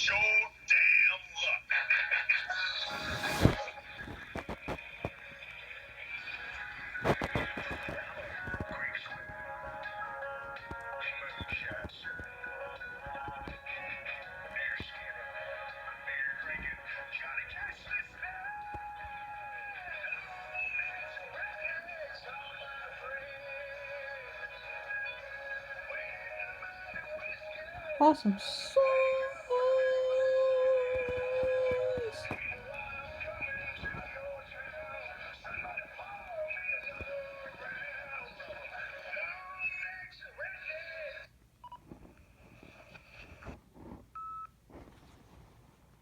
your damn luck. Awesome sauce.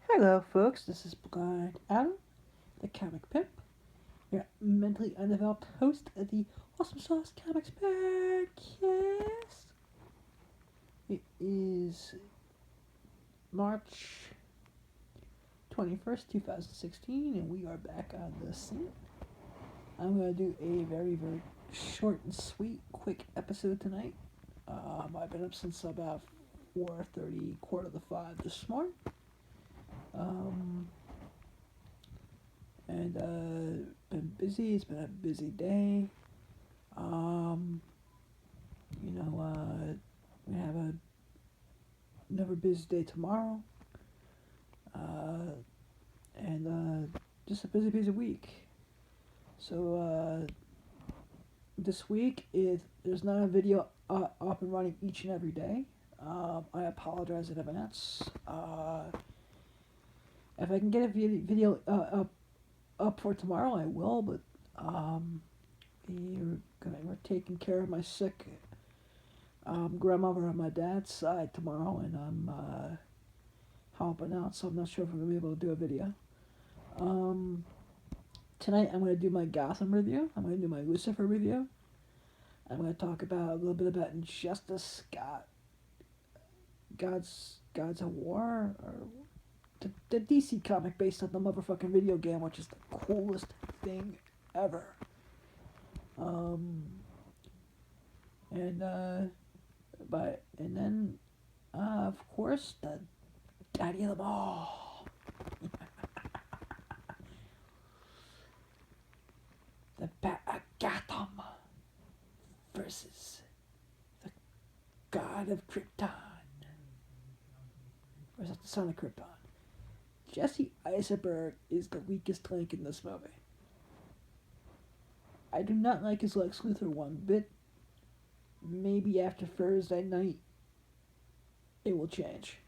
Hello, folks. This is Blind Adam, the comic pimp, your mentally undeveloped host of the Awesome Sauce Comics podcast. It is March 21st, 2016, and we are back on the scene. I'm going to do a very, very short and sweet, quick episode tonight. I've been up since about 4:30, quarter to 5 this morning. And been busy. It's been a busy day. We have another busy day tomorrow. And just a busy week. So this week there's not a video up and running each and every day. I apologize in advance. If I can get a video up for tomorrow, I will. But we're taking care of my sick grandmother on my dad's side tomorrow, and I'm helping out, so I'm not sure if I'm gonna be able to do a video. Tonight I'm gonna do my Gotham review. I'm gonna do my Lucifer review. I'm gonna talk about a little bit about Injustice, God's of War, or the DC comic based on the motherfucking video game, which is the coolest thing ever. And then of course the daddy of them all, the Gotham versus the God of Krypton. Or is that the Son of Krypton? Jesse Eisenberg is the weakest link in this movie. I do not like his Lex Luthor one bit. Maybe after Thursday night, it will change.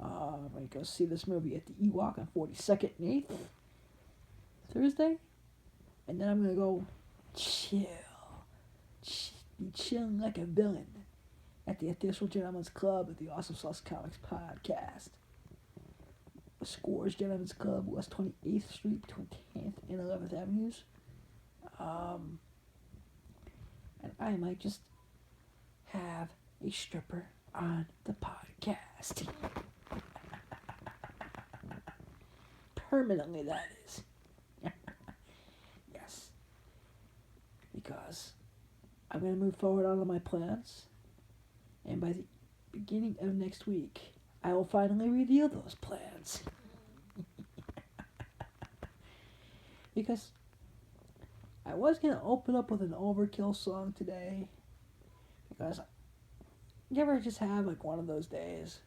I'm going to go see this movie at the Ewok on 42nd and 8th, Thursday. And then I'm going to go be chilling like a villain at the official Gentleman's Club at the Awesome Sauce Comics podcast. Scores Gentleman's Club, West 28th Street, between 10th and 11th Avenues. And I might just have a stripper on the podcast. Permanently, that is. Yes. Because I'm going to move forward on all my plans. And by the beginning of next week, I will finally reveal those plans. Because I was going to open up with an Overkill song today. Because you ever just have like one of those days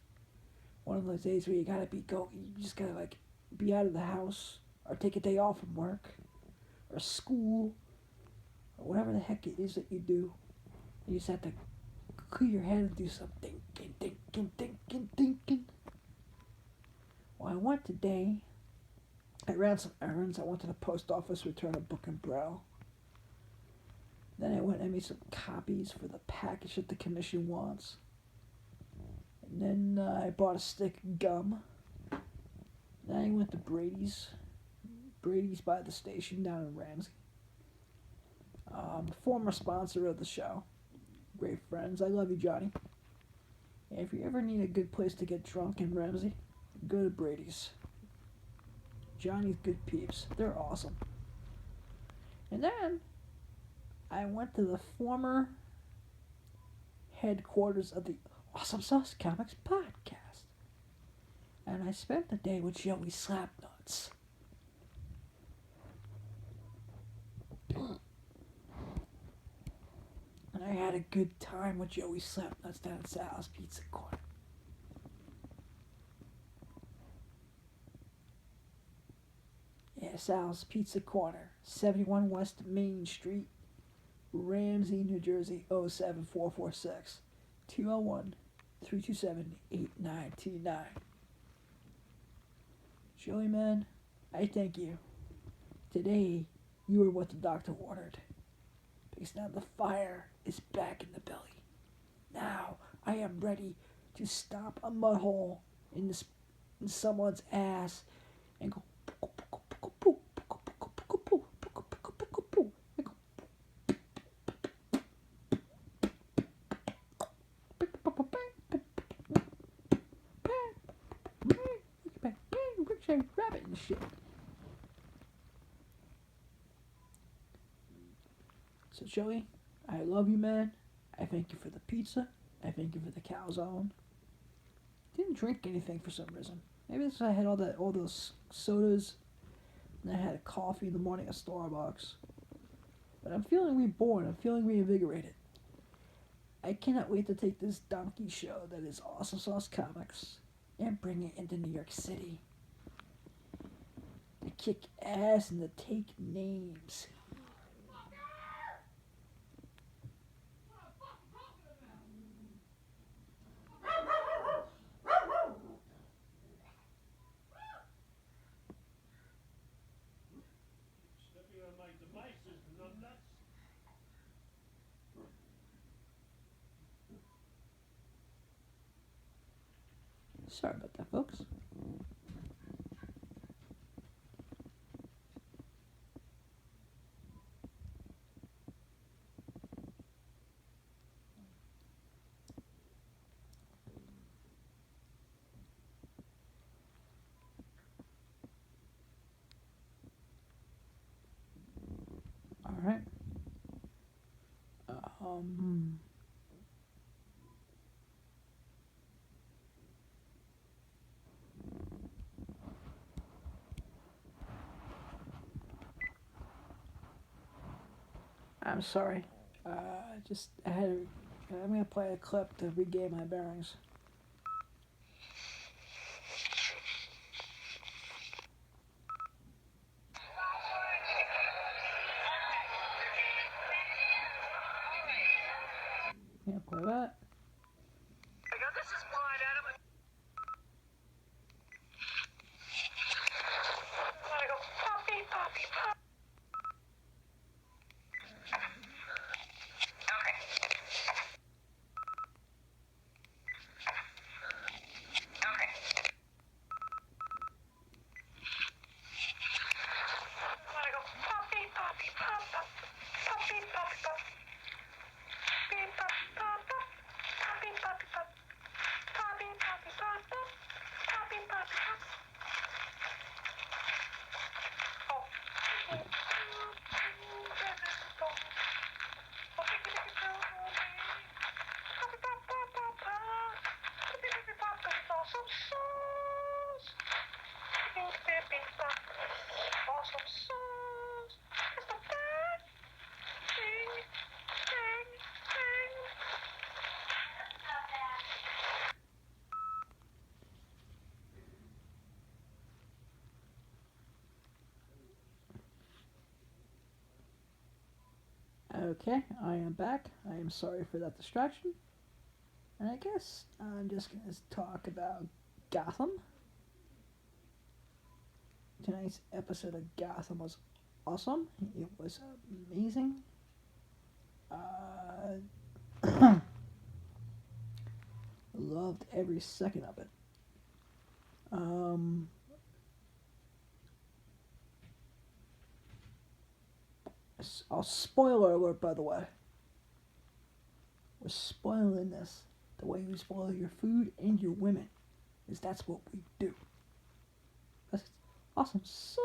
where you gotta you just gotta like be out of the house or take a day off from work or school or whatever the heck it is that you do. You just have to clear your head and do some thinking. Well, I went today. I ran some errands. I went to the post office, return a book and braille. Then I went and made some copies for the package that the commission wants. And then I bought a stick of gum. Then I went to Brady's by the station down in Ramsy. Former sponsor of the show. Great friends. I love you, Johnny. And if you ever need a good place to get drunk in Ramsey, go to Brady's. Johnny's good peeps. They're awesome. And then I went to the former headquarters of the Awesome Sauce Comics podcast. and I spent the day with Joey Slapnuts. And I had a good time with Joey Slapnuts down at Sal's Pizza Corner. Yeah, Sal's Pizza Corner, 71 West Main Street, Ramsy, New Jersey, 07446, 201-327-8929. Joey, man, I thank you. Today, you were what the doctor ordered. Because now the fire is back in the belly. Now, I am ready to stomp a mud hole in someone's ass and go rabbit and shit. So Joey, I love you, man. I thank you for the pizza. I thank you for the calzone. Didn't drink anything for some reason. Maybe it's because I had all those sodas, and I had a coffee in the morning at Starbucks. But I'm feeling reborn. I'm feeling reinvigorated. I cannot wait to take this donkey show that is Awesome Sauce Comics and bring it into New York City. To kick ass and to take names. Stepping on my devices, numbnuts. Sorry about that, folks. All right. I'm sorry. I'm gonna play a clip to regain my bearings. Yeah, play that. This is blind, Adam. I wanna go poppy, poppy, pop. Awesome sauce. It's the best thing. Okay, I am back. I am sorry for that distraction. And I guess I'm just going to talk about Gotham. Tonight's episode of Gotham was awesome. It was amazing. Loved every second of it. Spoiler alert, by the way. We're spoiling this the way you spoil your food and your women, because that's what we do. That's awesome sauce.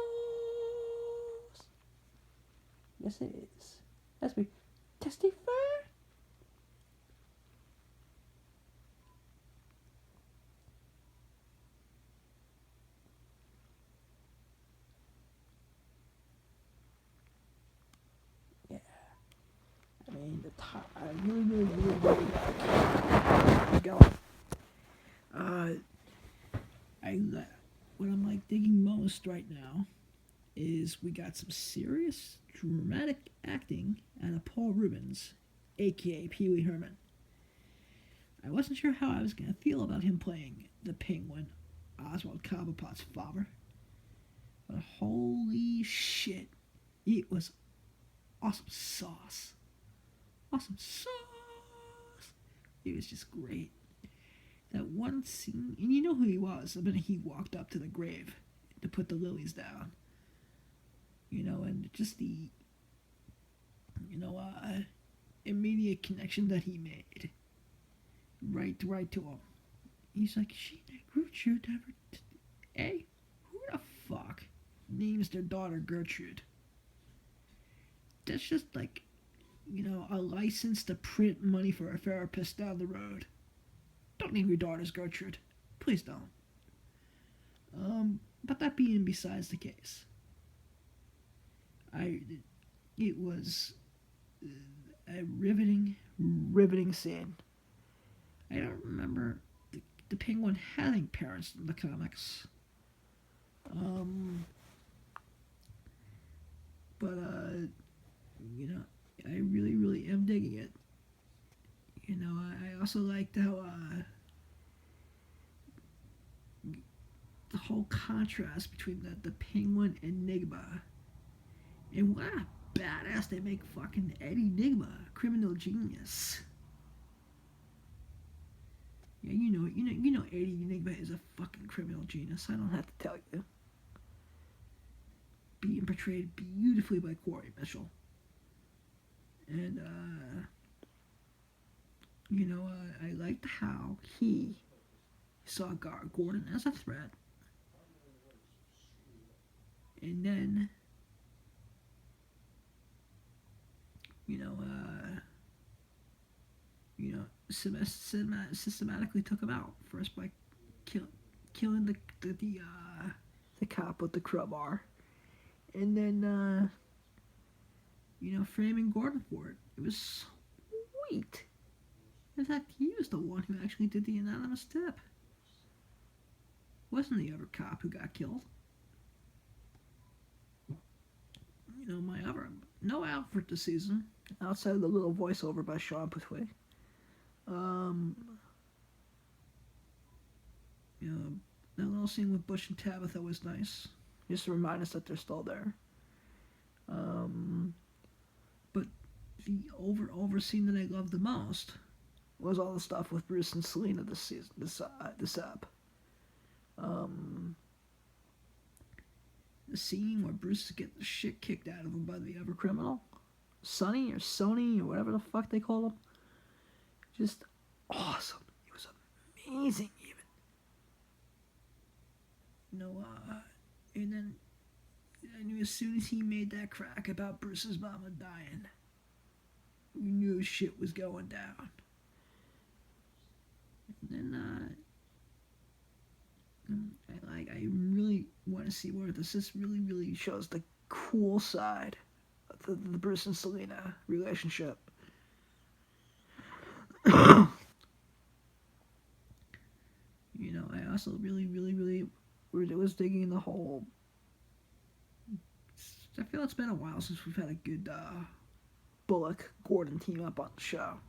Yes, it is. Let's be testify. the top. I really like going. What I'm like digging most right now is we got some serious dramatic acting out of Paul Rubens, aka Pee Wee Herman. I wasn't sure how I was gonna feel about him playing the Penguin, Oswald Cobblepot's father, but holy shit, it was awesome sauce. Awesome sauce. It was just great. That one scene, and you know who he was. I mean, he walked up to the grave to put the lilies down. You know, and just the, immediate connection that he made. Right to him. He's like, she Gertrude never. Hey, who the fuck names their daughter Gertrude? That's just like, a license to print money for a therapist down the road. Don't name your daughters Gertrude. Please don't. But that being besides the case, it was a riveting scene. I don't remember the Penguin having parents in the comics. But I really am digging it. I also liked how the whole contrast between the Penguin and Nigma, and what a badass they make fucking Eddie Nigma, criminal genius. Yeah, you know Eddie Nigma is a fucking criminal genius. I don't have to tell you. Being portrayed beautifully by Corey Mitchell. And I liked how he saw Gordon as a threat, and then systematically took him out first by killing the cop with the crowbar, and then framing Gordon for it. It was sweet. In fact, he was the one who actually did the anonymous tip. Wasn't the other cop who got killed. No Alfred this season, outside of the little voiceover by Sean Pertwee. That little scene with Bush and Tabitha was nice. Just to remind us that they're still there. But the over scene that I loved the most was all the stuff with Bruce and Selena this season, this ep. The scene where Bruce is getting the shit kicked out of him by the other criminal, Sonny or Sony or whatever the fuck they call him. Just awesome. It was amazing, even. And then I knew as soon as he made that crack about Bruce's mama dying, we knew shit was going down. And then I really want to see where this really shows the cool side of the Bruce and Selena relationship. I also really was digging the whole. I feel it's been a while since we've had a good Bullock Gordon team up on the show.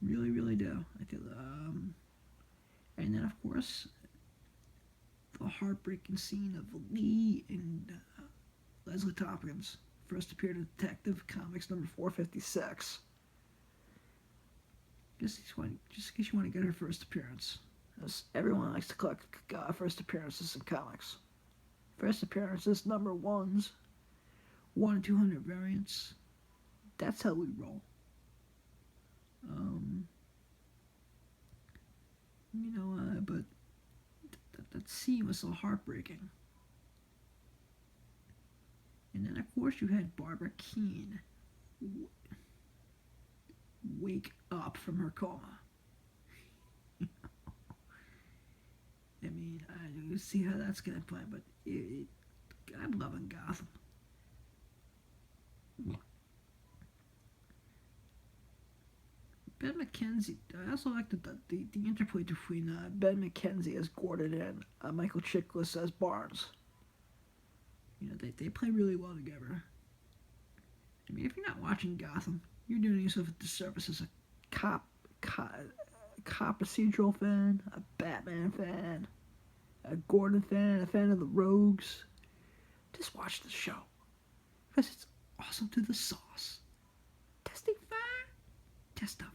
Really do. I feel and then of course the heartbreaking scene of Lee and Leslie Tompkins first appeared in Detective Comics number 456. Just in case you want to get her first appearance. As everyone likes to collect first appearances in comics. First appearances, number ones, 1 in 200 variants. That's how we roll. But that scene was so heartbreaking. And then, of course, you had Barbara Keene wake up from her coma. I mean, I do see how that's going to play, but I'm loving Gotham. Ben McKenzie. I also like the interplay between Ben McKenzie as Gordon and Michael Chiklis as Barnes. You know, they play really well together. I mean, if you're not watching Gotham, you're doing yourself a disservice as a cop procedural fan, a Batman fan, a Gordon fan, a fan of the Rogues. Just watch the show because it's awesome to the sauce. Testify, testify.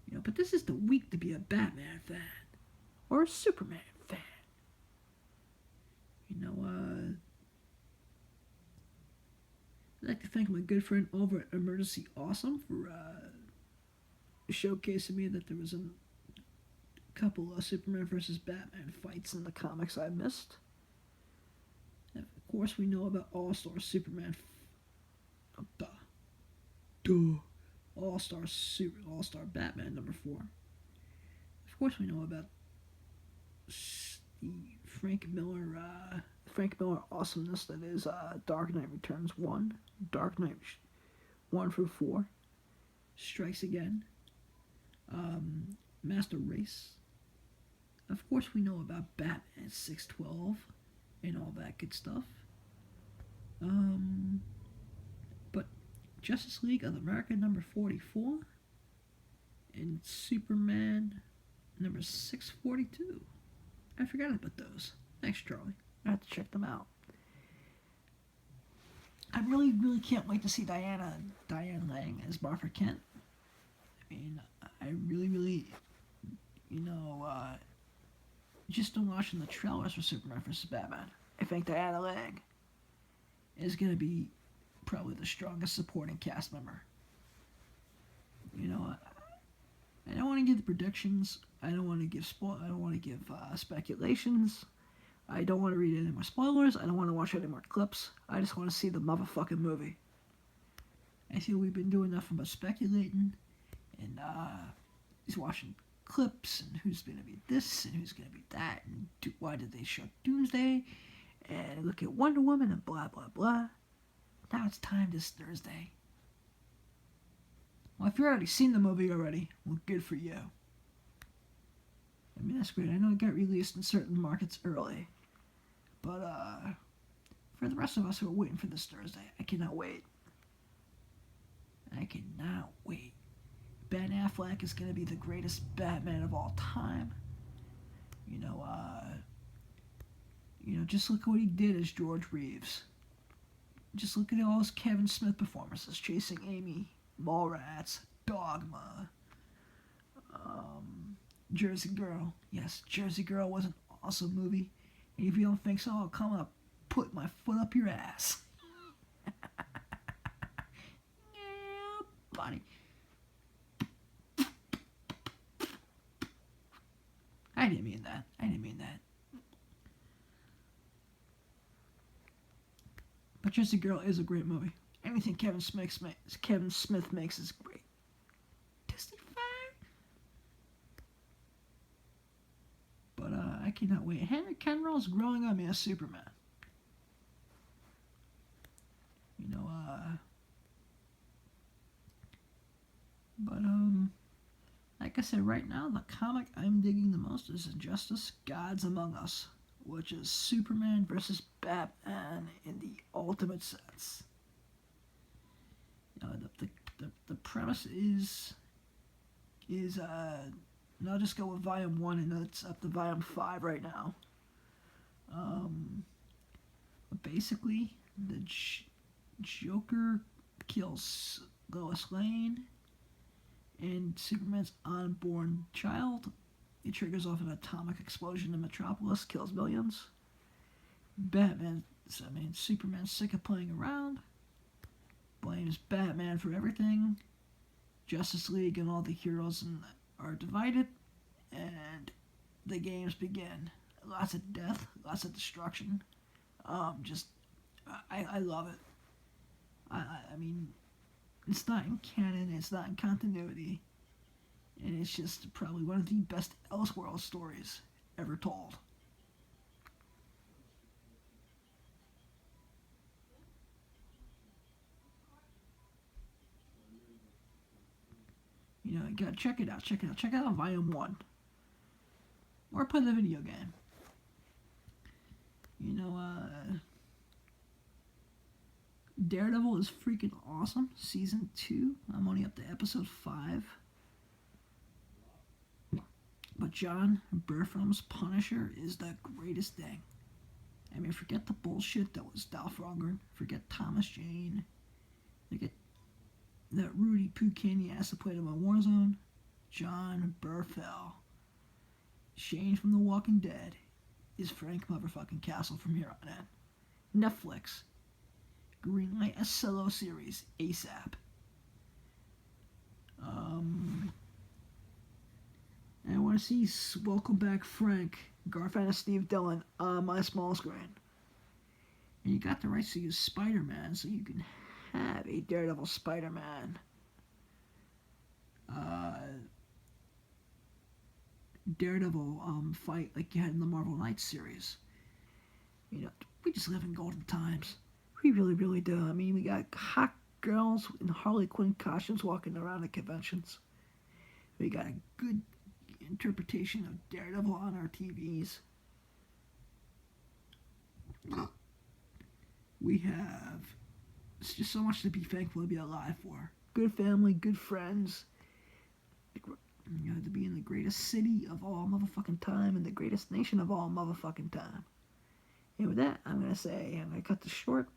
You know, but this is the week to be a Batman fan or a Superman fan. You know, I'd like to thank my good friend over at Emergency Awesome for showcasing me that there was a couple of Superman versus Batman fights in the comics I missed. And of course, we know about All-Star Superman. All-Star Batman #4. Of course, we know about the Frank Miller awesomeness that is Dark Knight Returns 1, Dark Knight 1 through 4, Strikes Again, Master Race. Of course, we know about Batman 612 and all that good stuff. But Justice League of America #44 and Superman #642. I forgot about those. Thanks, Charlie. I have to check them out. I really, really can't wait to see Diane Lang as Martha Kent. I mean, I really, just in watching the trailers for Superman vs. Batman, I think Diana Lang is going to be probably the strongest supporting cast member. You know, I don't want to give the predictions. I don't want to give speculations. I don't want to read any more spoilers. I don't want to watch any more clips. I just want to see the motherfucking movie. I feel we've been doing nothing but speculating and just watching clips and who's going to be this and who's going to be that and why did they show Doomsday and look at Wonder Woman and blah blah blah. Now it's time this Thursday. Well, if you've already seen the movie already, well, good for you. I mean, that's great. I know it got released in certain markets early. But, for the rest of us who are waiting for this Thursday, I cannot wait. I cannot wait. Ben Affleck is going to be the greatest Batman of all time. Just look at what he did as George Reeves. Just look at all his Kevin Smith performances, Chasing Amy, Mallrats, Dogma, Jersey Girl. Yes, Jersey Girl was an awesome movie. And if you don't think so, I'll come up, put my foot up your ass. Yeah, buddy. I didn't mean that. But Jersey Girl is a great movie. Anything Kevin Smith makes is great. Testify. But I cannot wait. Henry Cavill is growing on me as Superman. Like I said, right now the comic I'm digging the most is Injustice: Gods Among Us, which is Superman versus Batman in the ultimate sense. The premise is and I'll just go with volume 1 and it's up to volume 5 right now. Basically, the Joker kills Lois Lane and Superman's unborn child. It triggers off an atomic explosion in Metropolis, kills millions. Superman's sick of playing around, blames Batman for everything. Justice League and all the heroes are divided, and the games begin. Lots of death, lots of destruction. I love it. I mean, it's not in canon, it's not in continuity, and it's just probably one of the best Elseworld stories ever told. You gotta check it out. Check it out. Check out Volume 1. Or play the video game. Daredevil is freaking awesome. Season 2. I'm only up to episode 5. But John Bertram's Punisher is the greatest thing. I mean, forget the bullshit that was Dolph Lundgren. Forget Thomas Jane. Forget that Rudy Poo Candy ass that played him on Warzone. John Burfell. Shane from The Walking Dead is Frank motherfucking Castle from here on in. Netflix. Greenlight a solo series ASAP. I want to see Welcome Back Frank, Garfield and Steve Dillon on my small screen. And you got the rights to use Spider-Man, so you can have a Daredevil Spider-Man. Daredevil fight like you had in the Marvel Knights series. We just live in golden times. We really, really do. I mean, we got hot girls in Harley Quinn costumes walking around at conventions. We got a good interpretation of Daredevil on our TVs. We have it's just so much to be thankful to be alive for. Good family, good friends. To be in the greatest city of all motherfucking time and the greatest nation of all motherfucking time. And with that, I'm going to cut this short.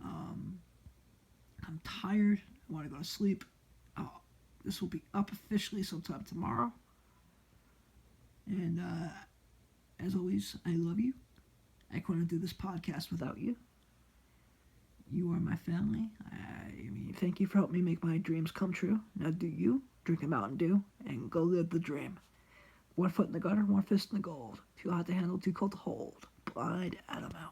I'm tired. I want to go to sleep. This will be up officially sometime tomorrow. And as always, I love you. I couldn't do this podcast without you. You are my family. Thank you for helping me make my dreams come true. Now do you. Drink a Mountain Dew and go live the dream. 1 foot in the gutter, 1 fist in the gold. Too hot to handle, too cold to hold. Blind Adam out.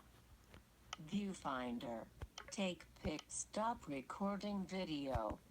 Viewfinder. Take pic. Stop recording video.